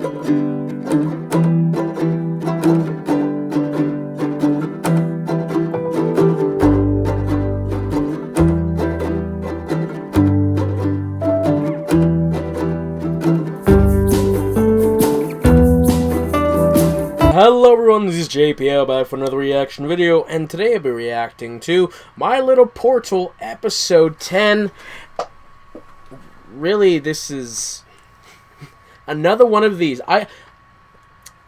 Hello everyone, this is JPL back for another reaction video, and today I'll be reacting to My Little Portal episode 10. Really, this is another one of these.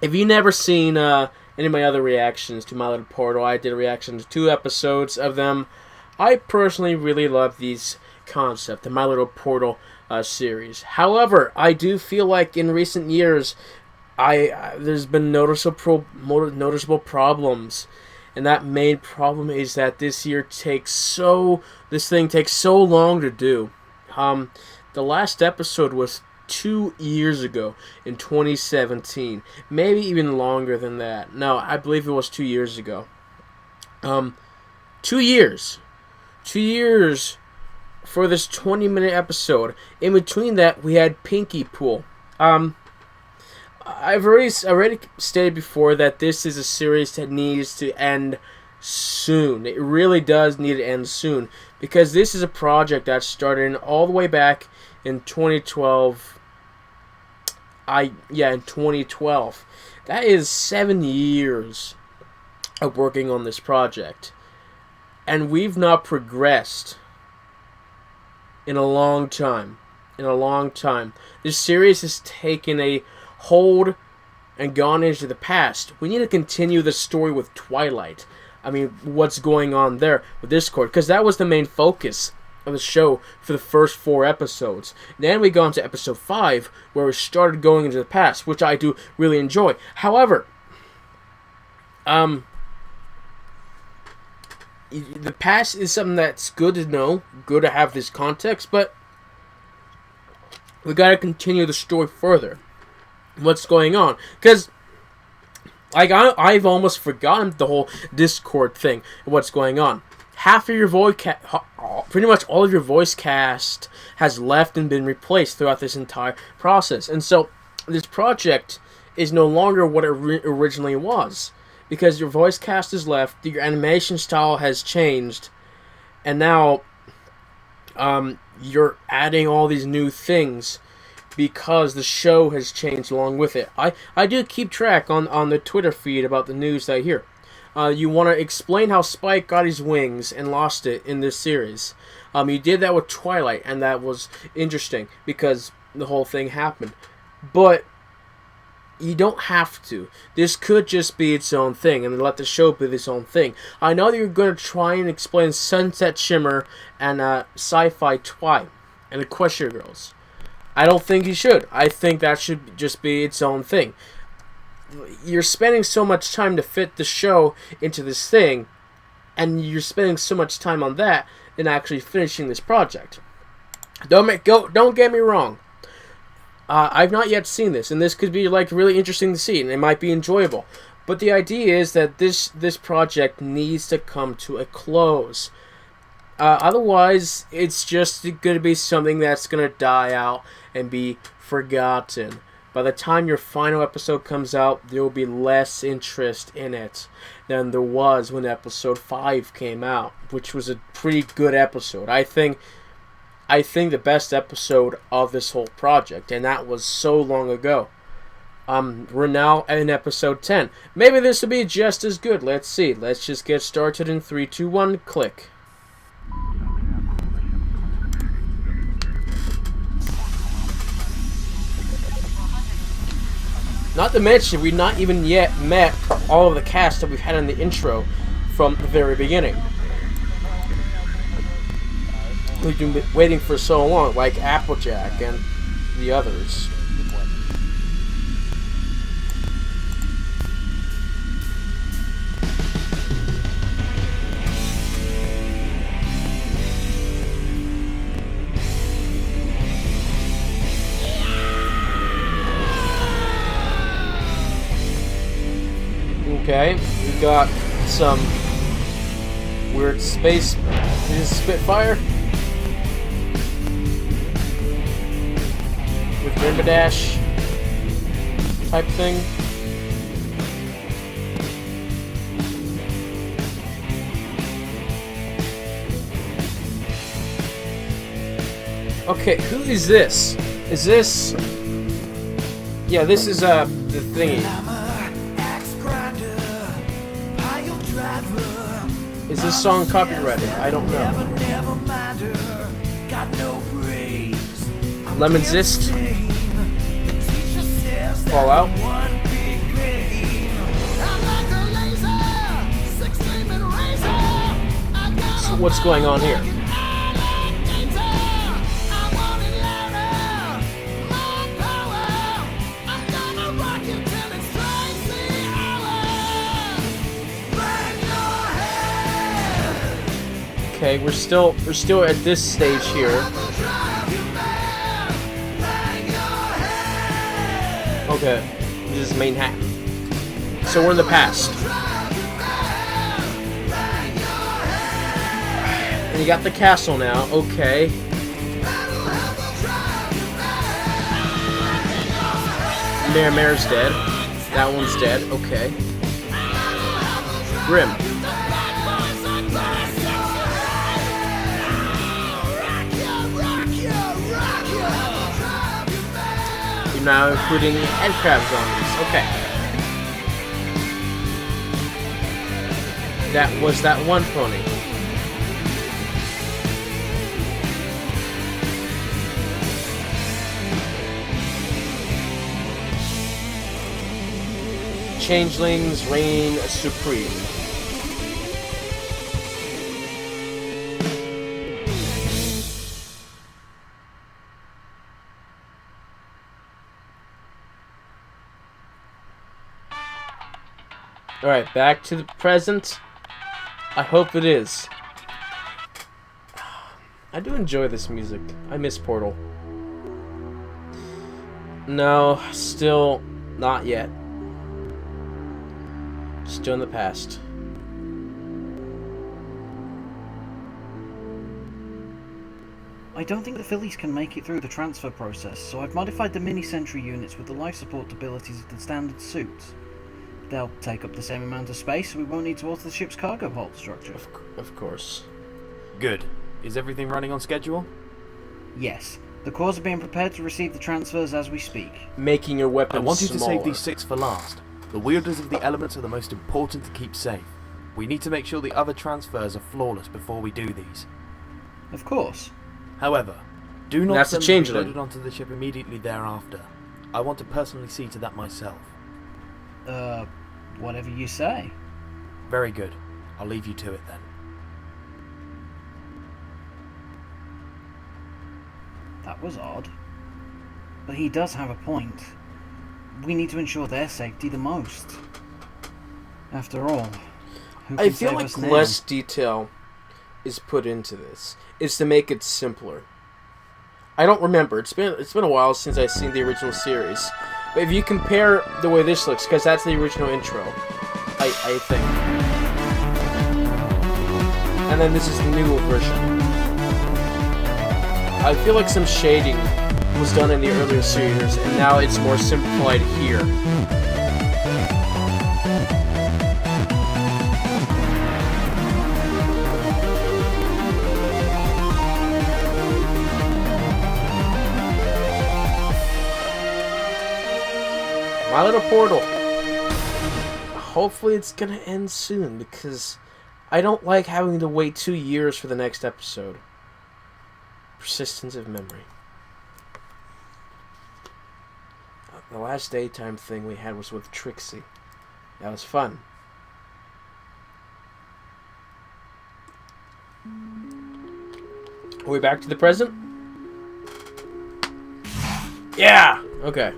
If you've never seen any of my other reactions to My Little Portal, I did a reaction to 2 episodes of them. I personally really love these concept, the My Little Portal series. However, I do feel like in recent years, there's been noticeable problems, and that main problem is that this thing takes so long to do. The last episode was 2 years ago in 2017, maybe even longer than that. No, I believe it was 2 years ago. 2 years for this 20-minute episode. In between that, we had Pinky Pool. I've already stated before that this is a series that needs to end soon. It really does need to end soon, because this is a project that started all the way back in 2012. In 2012. That is 7 years of working on this project, and we've not progressed in a long time. This series has taken a hold and gone into the past. We need to continue the story with Twilight. I mean, what's going on there with Discord, because that was the main focus of the show for the first 4 episodes. Then we got into episode 5, where we started going into the past, which I do really enjoy. However, the past is something that's good to know, good to have this context, but we gotta continue the story further. What's going on? Because I've almost forgotten the whole Discord thing. What's going on? Half of your pretty much all of your voice cast has left and been replaced throughout this entire process, and so this project is no longer what it originally was, because your voice cast is left, your animation style has changed, and now you're adding all these new things, because the show has changed along with it. I do keep track on the Twitter feed about the news that I hear. You want to explain how Spike got his wings and lost it in this series. You did that with Twilight, and that was interesting because the whole thing happened. But you don't have to. This could just be its own thing, and let the show be its own thing. I know that you're going to try and explain Sunset Shimmer and Sci-Fi Twi and Equestria Girls. I don't think you should. I think that should just be its own thing. You're spending so much time to fit the show into this thing, and you're spending so much time on that than actually finishing this project. Don't get me wrong. I've not yet seen this, and this could be like really interesting to see, and it might be enjoyable. But the idea is that this project needs to come to a close. Otherwise, it's just going to be something that's going to die out and be forgotten. By the time your final episode comes out, there will be less interest in it than there was when episode 5 came out, which was a pretty good episode. I think the best episode of this whole project, and that was so long ago. We're now in episode 10. Maybe this will be just as good. Let's see. Let's just get started in 3, 2, 1, click. Not to mention, we've not even yet met all of the cast that we've had in the intro from the very beginning. We've been waiting for so long, like Applejack and the others. Okay, we've got some weird space Spitfire with Rimba Dash. type thing. Okay, who is this? Is this... Yeah, this is, the thingy. Is this song copyrighted? I don't know. Lemon Zest? Fallout? So what's going on here? Okay, we're still at this stage here. Okay, this is Manhattan. So we're in the past. And you got the castle now, okay. Mare's dead. That one's dead, okay. Grim. Now including headcrab zombies. Okay. That was that one pony. Changelings reign supreme. Alright, back to the present. I hope it is. I do enjoy this music. I miss Portal. No, still not yet. Still in the past. I don't think the Phillies can make it through the transfer process, so I've modified the mini-sentry units with the life support abilities of the standard suits. They'll take up the same amount of space, so we won't need to alter the ship's cargo hold structure. Of course. Good. Is everything running on schedule? Yes. The cores are being prepared to receive the transfers as we speak. Making your weapons I want you to smaller. save these 6 for last. The wielders of the elements are the most important to keep safe. We need to make sure the other transfers are flawless before we do these. Of course. However, do not That's send a them changeling. loaded onto the ship immediately thereafter. I want to personally see to that myself. Whatever you say. Very good. I'll leave you to it then. That was odd. But he does have a point. We need to ensure their safety the most. After all, who can I feel save like us now? less detail is put into this. It's to make it simpler. I don't remember. It's been a while since I've seen the original series. But if you compare the way this looks, because that's the original intro, I think. And then this is the new version. I feel like some shading was done in the earlier series, and now it's more simplified here. My little portal. Hopefully it's gonna end soon, because I don't like having to wait 2 years for the next episode. Persistence of memory. The last daytime thing we had was with Trixie. That was fun. Are we back to the present? Yeah! Okay.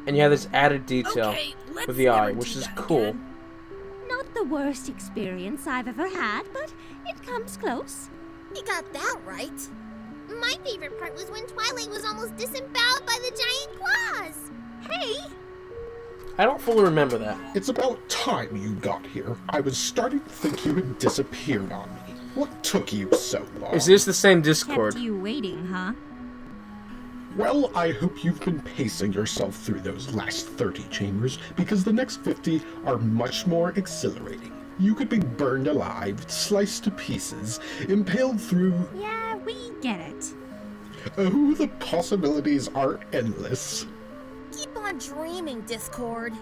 And you have this added detail with the eye, which is cool. Again. Not the worst experience I've ever had, but it comes close. You got that right. My favorite part was when Twilight was almost disemboweled by the giant claws. Hey! I don't fully remember that. It's about time you got here. I was starting to think you had disappeared on me. What took you so long? Is this the same Discord? Kept you waiting, huh? Well, I hope you've been pacing yourself through those last 30 chambers, because the next 50 are much more exhilarating. You could be burned alive, sliced to pieces, impaled through... Yeah, we get it. Oh, the possibilities are endless. Keep on dreaming, Discord.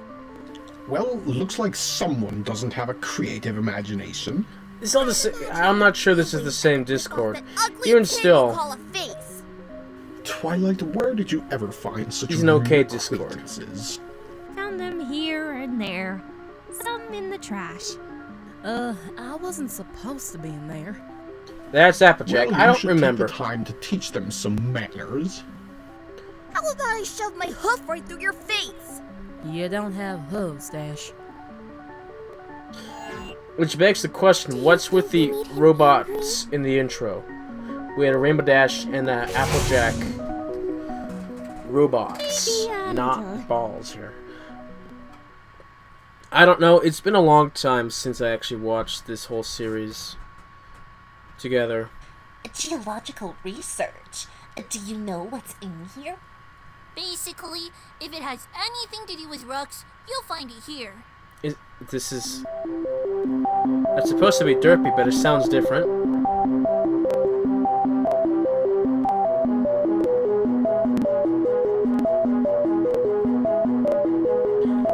Well, looks like someone doesn't have a creative imagination. It's not the same. I'm not sure this is the same Discord. That ugly Even kid still, you call a face. Twilight, where did you ever find such He's an okay rude Discord. acquaintances? Found them here and there. Some in the trash. I wasn't supposed to be in there. that's Applejack. Well, I you don't should remember. take the time to teach them some manners. How about I shove my hoof right through your face? You don't have hooves, Dash. Which begs the question: what's with the robots in the intro? We had a Rainbow Dash and Applejack robots, not balls here. I don't know. It's been a long time since I actually watched this whole series together. Geological research. Do you know what's in here? Basically, if it has anything to do with rocks, you'll find it here. This is... That's supposed to be derpy, but it sounds different.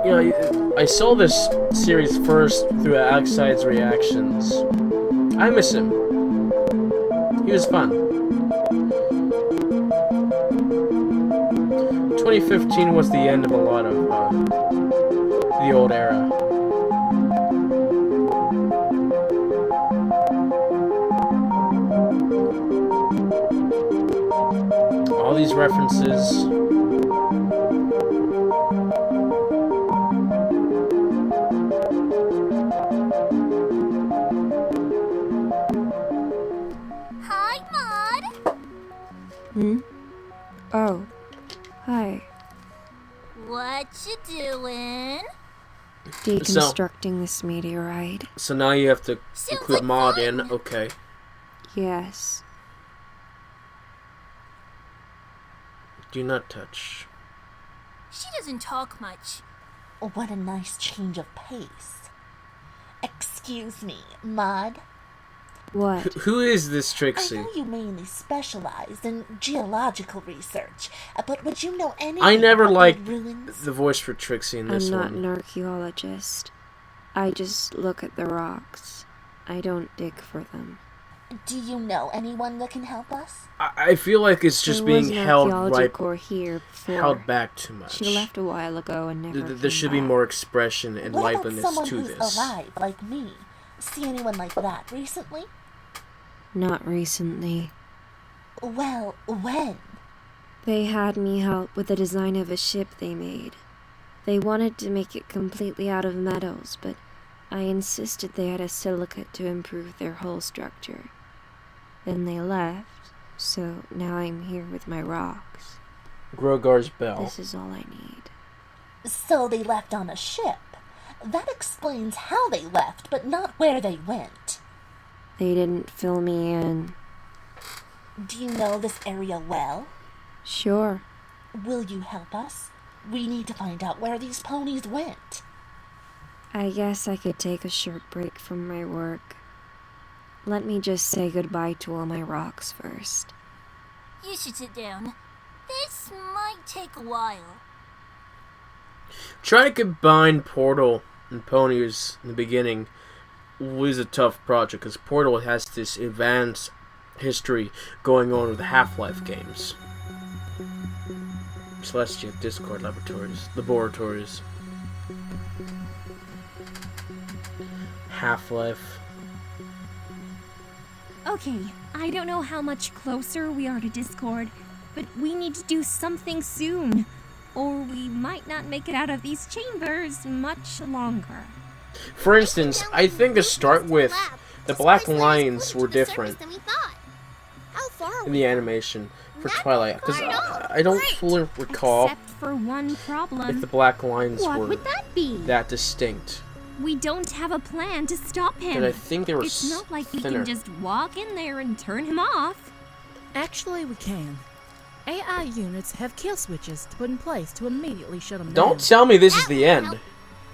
You know, I saw this series first through Alexcide's reactions. I miss him. He was fun. 2015 was the end of a lot of the old era. All these references. Hi, Maud. Hmm? Oh. Hi. What you doing? Deconstructing this meteorite. So now you have to Sounds include like Maud fun. in. Okay. Yes. Do not touch. She doesn't talk much. What a nice change of pace. Excuse me, Maud. What? Who is this I Trixie? know you mainly specialize in geological research, but would you know anything I never about liked the ruins? the voice for Trixie in this I'm not one. an archaeologist. I just look at the rocks. I don't dig for them. Do you know anyone that can help us? I feel like it's just There was being an held archaeology right, corps here before. held back too much. She left a while ago and never There came should be back. more expression and What about liveliness someone to who's this. alive, like me? See anyone like that recently? Not recently. Well, when? They had me help with the design of a ship they made. They wanted to make it completely out of metals, but I insisted they had a silicate to improve their hull structure. Then they left, so now I'm here with my rocks. Grogar's bell. This is all I need. So they left on a ship. That explains how they left, but not where they went. They didn't fill me in. Do you know this area well? Sure. Will you help us? We need to find out where these ponies went. I guess I could take a short break from my work. Let me just say goodbye to all my rocks first. You should sit down. This might take a while. Trying to combine Portal and Ponies in the beginning was a tough project because Portal has this advanced history going on with the Half-Life games. Celestia Discord laboratories. Half-Life. Okay, I don't know how much closer we are to Discord, but we need to do something soon, or we might not make it out of these chambers much longer. For instance, I think to start with, the black lines were different in the animation for Twilight, because I don't fully recall Except for one problem. if the black lines What were would that be? that distinct. We don't have a plan to stop him. And I think they were It's not like we thinner. can just walk in there and turn him off. Actually, we can. AI units have kill switches to put in place to immediately shut them down. Don't tell me this is the end.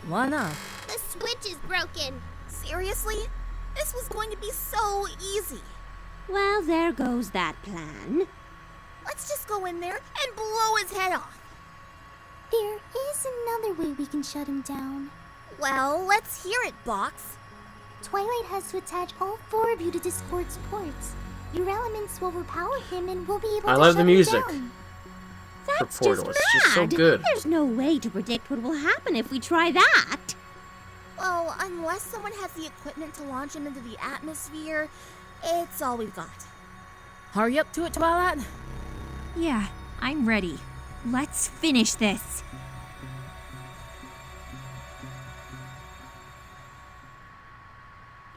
Why not? The switch is broken. Seriously? This was going to be so easy. Well, there goes that plan. Let's just go in there and blow his head off. There is another way we can shut him down. Well, let's hear it, Box. Twilight has to attach all 4 of you to Discord's ports. Your elements will overpower him and we'll be able I to love shut the him music. down. That's For Portal, just it's just so mad. good. There's no way to predict what will happen if we try that. Well, unless someone has the equipment to launch him into the atmosphere, it's all we've got. Hurry up to it, Twilight. Yeah, I'm ready. Let's finish this.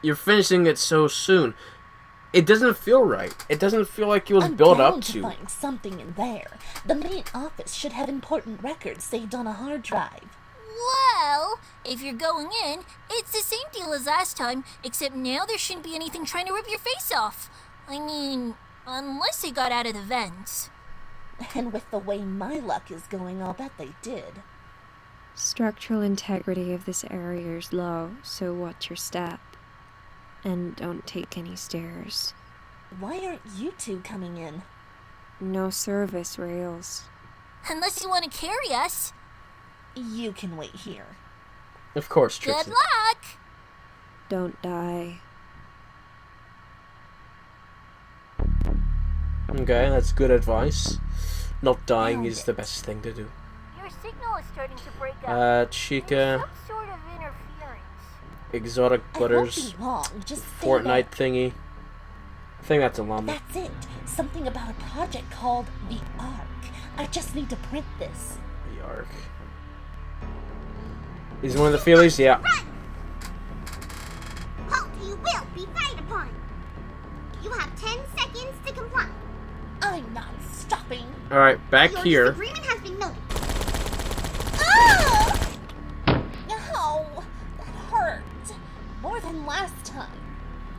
You're finishing it so soon. It doesn't feel right. It doesn't feel like it was built up to. find something in there. The main office should have important records saved on a hard drive. Well, if you're going in, it's the same deal as last time, except now there shouldn't be anything trying to rip your face off. I mean, unless they got out of the vents. And with the way my luck is going, I'll bet they did. Structural integrity of this area is low, so watch your step. And don't take any stairs. Why aren't you two coming in? No service rails. Unless you want to carry us. You can wait here. Of course, Trixie. Good luck! Don't die. Okay, that's good advice. Not dying is the best thing to do. Your signal is starting to break up. Chica, Some sort of interference. exotic It butters, won't be long. Just stay Fortnite there. thingy. I think that's a llama. That's it. Something about a project called the Ark. I just need to print this. The Ark. Is one of the feelies? Yeah. Halt, you will be fired upon. You have 10 seconds to comply. I'm not stopping. Alright, back Your here. disagreement has been noted. Ah! No, that hurt. More than last time.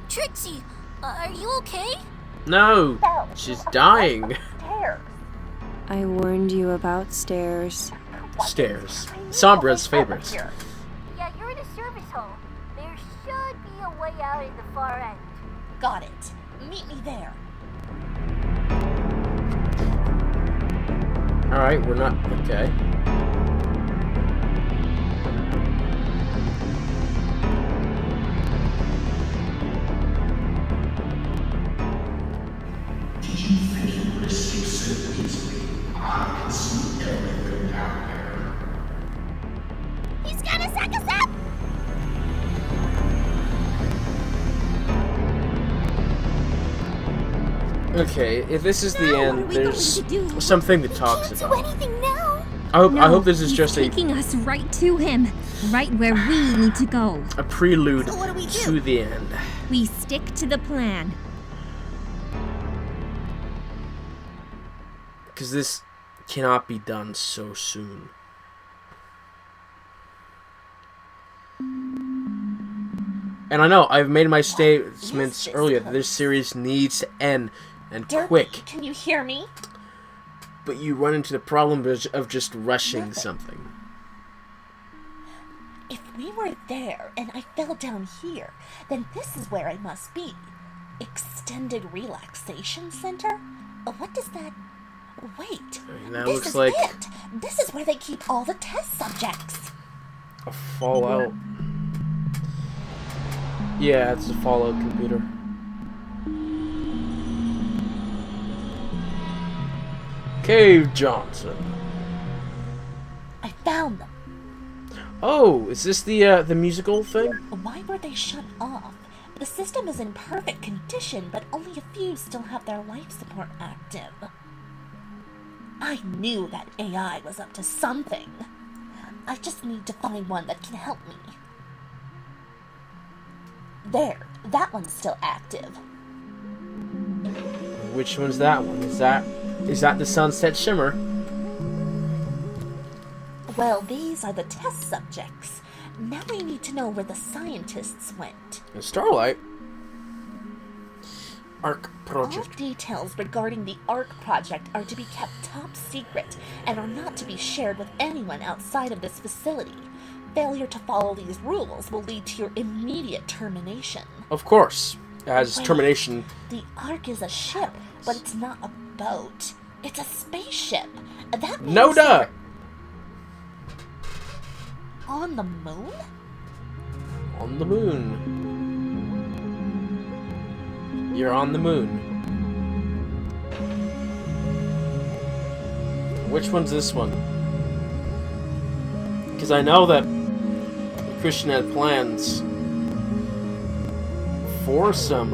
Trixie, are you okay? No! She's dying. Stairs. I warned you about stairs. Stairs. Sombra's favorites. Yeah, you're in a service hall. There should be a way out at the far end. Got it. Meet me there. Alright, we're not. Okay. Did you think you would escape so easily? I can see everything down there. He's gonna suck us up! Okay, if this is the end, there's something that talks Can't do about. anything now. I hope this is he's just taking us right to him, right where we need to go. a prelude So what do we do? to the end. We stick to the plan. Because this cannot be done so soon. And I know, I've made my statements this earlier that place? this series needs to end, and Derpy, quick. can you hear me? But you run into the problem of just rushing Nothing. something. If we were there and I fell down here, then this is where I must be. Extended Relaxation Center? What does that... Wait. And that this looks is like it. This is where they keep all the test subjects. a Fallout. Yeah, it's a Fallout computer. Cave Johnson. I found them. Oh, is this the musical thing? Why were they shut off? The system is in perfect condition, but only a few still have their life support active. I knew that AI was up to something. I just need to find one that can help me. There, that one's still active. Which one's that one? Is that the Sunset Shimmer? Well, these are the test subjects. Now we need to know where the scientists went. And Starlight. ARC All project. details regarding the ARC project are to be kept top secret and are not to be shared with anyone outside of this facility. Failure to follow these rules will lead to your immediate termination. Of course, as Wait, termination. The ARC is a ship, but it's not a boat. It's a spaceship. That means No duh! you're on the moon? On the moon. You're on the moon. Which one's this one? Because I know that Christian had plans for some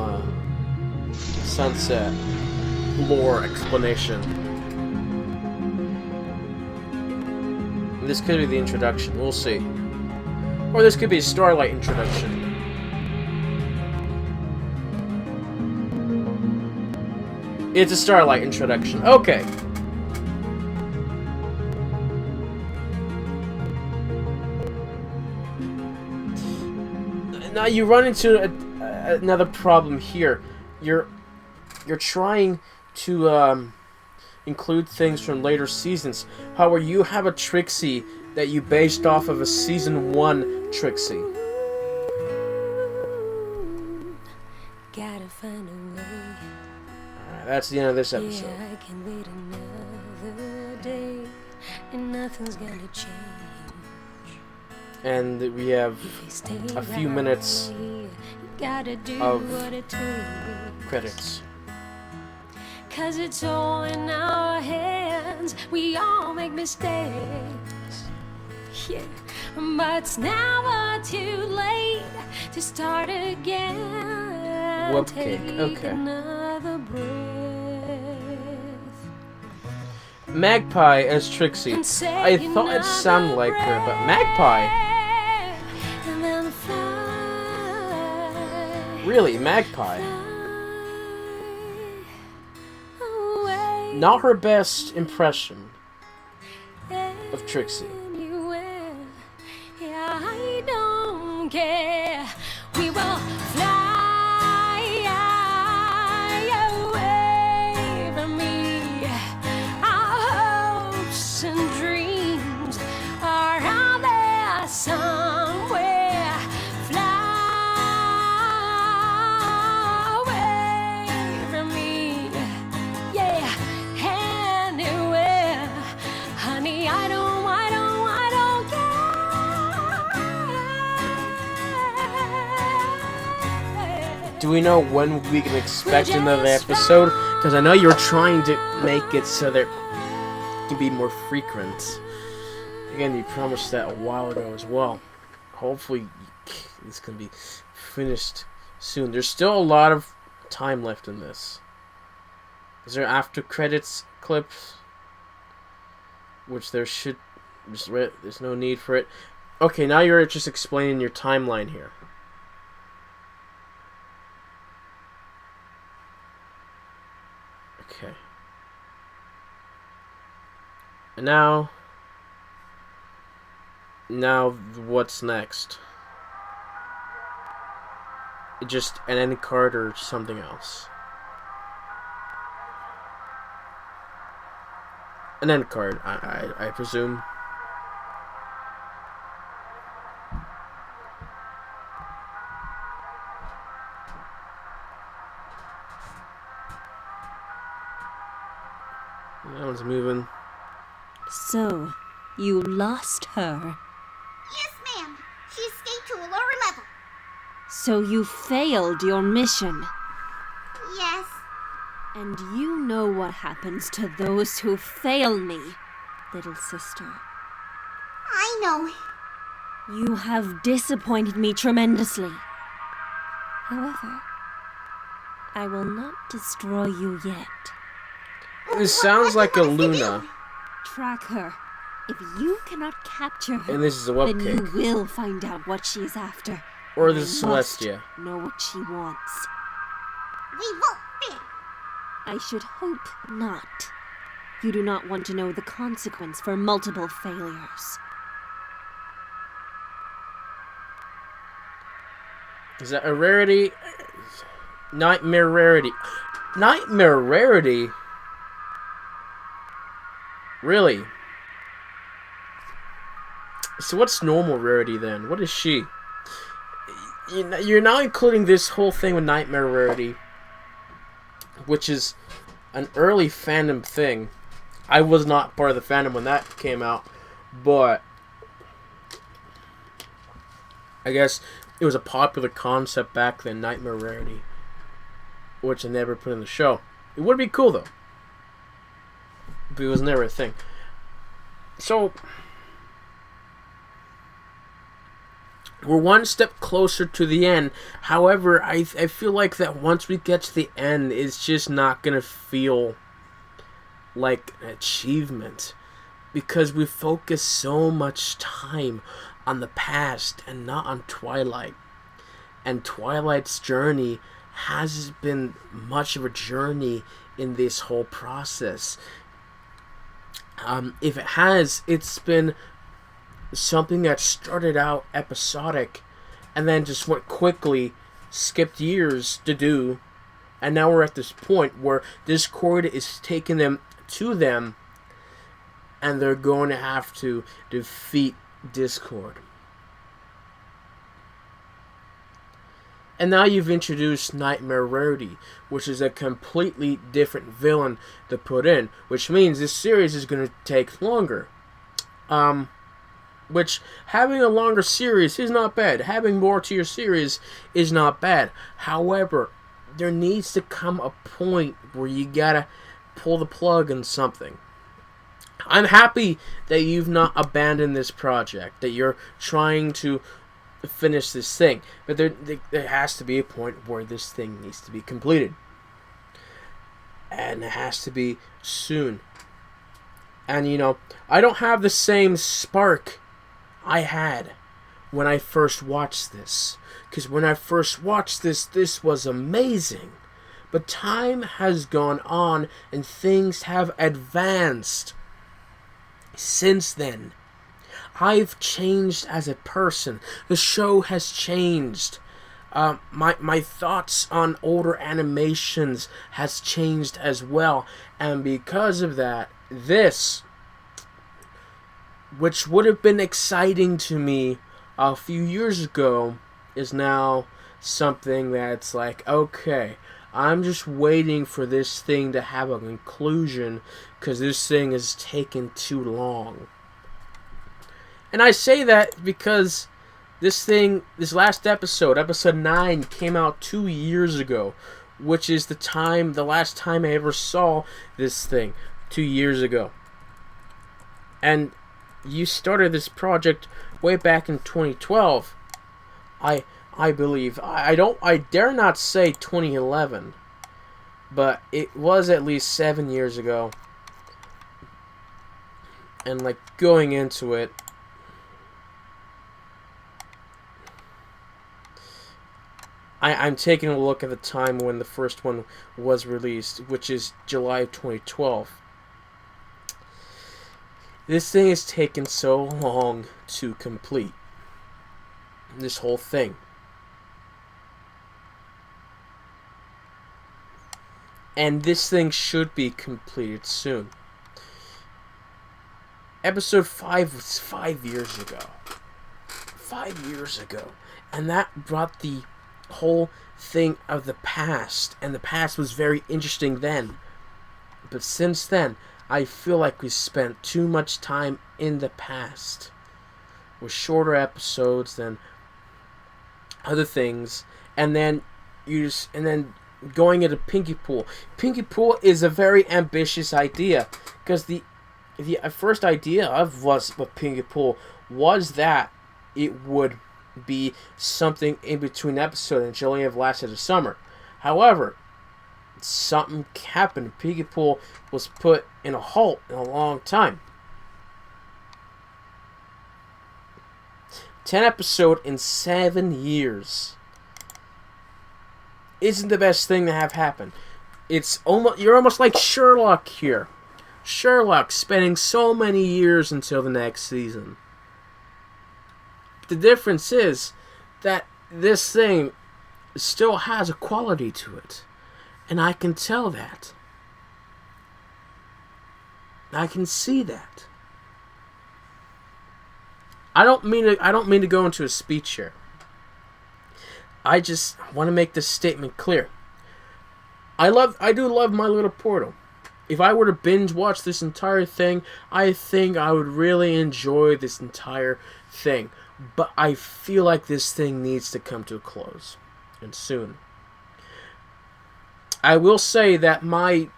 sunset lore explanation. And this could be the introduction, we'll see. Or this could be a Starlight introduction. It's a Starlight introduction. Okay. Now you run into another problem here. You're trying to include things from later seasons. However, you have a Trixie that you based off of a season 1 Trixie. Gotta find a way. Alright, that's the end of this episode. Yeah, I can wait another day, and nothing's gonna change. And we have a few minutes of credits. Cause it's all in our hands, we all make mistakes. Yeah, but it's never too late to start again. Whoopcake, okay. Take another breath. Magpie as Trixie. I thought it sounded like her, but Magpie? And then fly. Really, Magpie? Away. Not her best impression of Trixie. Anywhere. Yeah, I don't care. We will fly away from me. Our hopes and dreams are out there somewhere. Fly away from me. Yeah, anywhere. Honey, I don't care. Do we know when we can expect another episode? Because I know you're trying to make it so that it can be more frequent. Again, you promised that a while ago as well. Hopefully, this can be finished soon. There's still a lot of time left in this. Is there after credits clips? Which there should... There's no need for it. Okay, now you're just explaining your timeline here. Okay. And now what's next? Just an end card or something else? An end card, I presume. That one's moving. So, you lost her. Yes, ma'am. She escaped to a lower level. So you failed your mission. Yes. And you know what happens to those who fail me, little sister. I know. You have disappointed me tremendously. However, I will not destroy you yet. This sounds like a Luna. Track her. If you cannot capture her, And this is a then you webcake. will find out what she is after. Or And this is I must Celestia. know what she wants. We won't fail. I should hope not. You do not want to know the consequence for multiple failures. Is that a rarity? Nightmare Rarity. Nightmare Rarity? Really? So what's normal Rarity then? What is she? You're now including this whole thing with Nightmare Rarity, which is an early fandom thing. I was not part of the fandom when that came out, but I guess it was a popular concept back then, Nightmare Rarity, which I never put in the show. It would be cool though, but it was never a thing. So we're one step closer to the end. However, I feel like that once we get to the end, it's just not going to feel like an achievement. Because we focus so much time on the past and not on Twilight. And Twilight's journey hasn't been much of a journey in this whole process. If it has, it's been something that started out episodic and then just went quickly, skipped years to do, and now we're at this point where Discord is taking them to them and they're going to have to defeat Discord. And now you've introduced Nightmare Rarity, which is a completely different villain to put in, which means this series is going to take longer. Which, having a longer series is not bad. Having more to your series is not bad. However, there needs to come a point where you gotta pull the plug on something. I'm happy that you've not abandoned this project, that you're trying to finish this thing. But there has to be a point where this thing needs to be completed. And it has to be soon. And, I don't have the same spark I had when I first watched this. Because when I first watched this was amazing. But time has gone on and things have advanced since then. I've changed as a person. The show has changed. My thoughts on older animations has changed as well. And because of that, this, which would have been exciting to me a few years ago, is now something that's like, okay, I'm just waiting for this thing to have a conclusion because this thing has taken too long. And I say that because this last episode, episode 9, came out 2 years ago, which is the last time I ever saw this thing, 2 years ago. And you started this project way back in 2012. I believe. I dare not say 2011, but it was at least 7 years ago. And going into it, I'm taking a look at the time when the first one was released, which is July of 2012. This thing has taken so long to complete. This whole thing. And this thing should be completed soon. Episode 5 was 5 years ago. 5 years ago. And that brought the whole thing of the past. And the past was very interesting then. But since then, I feel like we spent too much time in the past. With shorter episodes than other things. And then going into Pinky Pool. Pinky Pool is a very ambitious idea. Because the first idea of Pinky Pool was that it would be something in between episodes and should only have lasted a summer. However, something happened. Pinky Pool was put in a halt in a long time. 10 episodes in 7 years isn't the best thing to have happen. You're almost like Sherlock here. Sherlock spending so many years until the next season. The difference is that this thing still has a quality to it. And I can tell that. I can see that. I don't mean to go into a speech here. I just want to make this statement clear. I do love My Little Portal. If I were to binge watch this entire thing, I think I would really enjoy this entire thing. But I feel like this thing needs to come to a close. And soon. I will say that my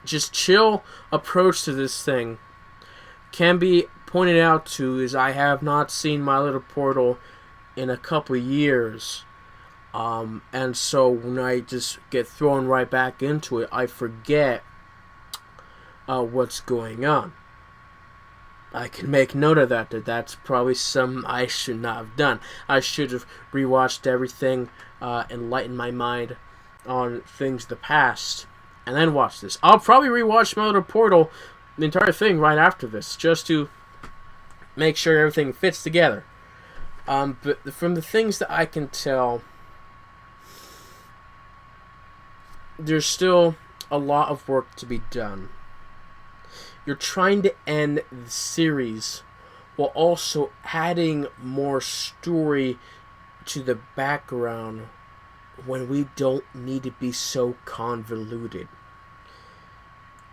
just chill approach to this thing can be pointed out to is I have not seen My Little Portal in a couple years. And so when I just get thrown right back into it, I forget what's going on. I can make note of that's probably something I should not have done. I should have rewatched everything, enlightened my mind on things of the past, and then watch this. I'll probably rewatch My Little Portal, the entire thing, right after this, just to make sure everything fits together. But from the things that I can tell, there's still a lot of work to be done. You're trying to end the series while also adding more story to the background when we don't need to be so convoluted.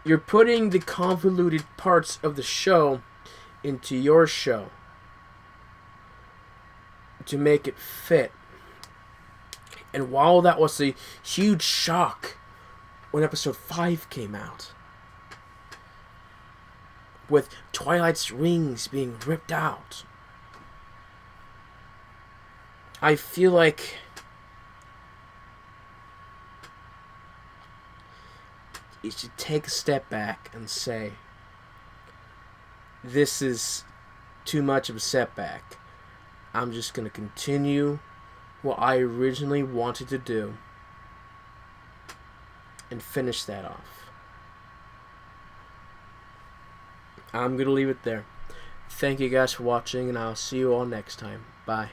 You're putting the convoluted parts of the show into your show to make it fit. And while that was a huge shock when episode 5 came out, with Twilight's rings being ripped out, I feel like you should take a step back and say, this is too much of a setback. I'm just going to continue what I originally wanted to do and finish that off. I'm going to leave it there. Thank you guys for watching, and I'll see you all next time. Bye.